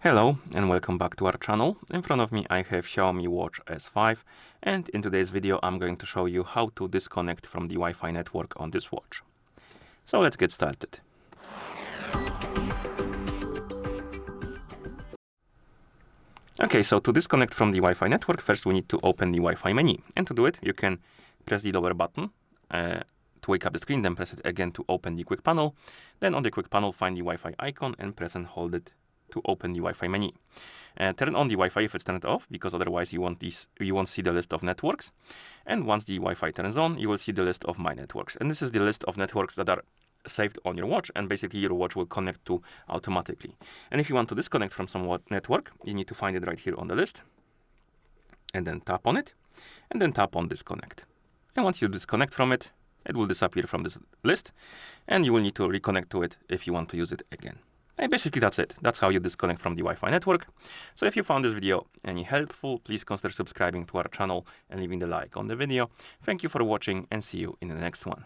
Hello and welcome back to our channel. In front of me I have Xiaomi Watch S5, and in today's video I'm going to show you how to disconnect from the Wi-Fi network on this watch. So let's get started. Okay, so to disconnect from the Wi-Fi network, first we need to open the Wi-Fi menu. And to do it, you can press the lower button to wake up the screen, then press it again to open the quick panel. Then on the quick panel, find the Wi-Fi icon and press and hold it to open the Wi-Fi menu. Turn on the Wi-Fi if it's turned off, because otherwise you won't see the list of networks. And once the Wi-Fi turns on, you will see the list of My Networks. And this is the list of networks that are saved on your watch, and basically your watch will connect to automatically. And if you want to disconnect from some network, you need to find it right here on the list, and then tap on it, and then tap on disconnect. And once you disconnect from it, it will disappear from this list, and you will need to reconnect to it if you want to use it again. And basically that's it. That's how you disconnect from the Wi-Fi network. So if you found this video any helpful, please consider subscribing to our channel and leaving the like on the video. Thank you for watching and see you in the next one.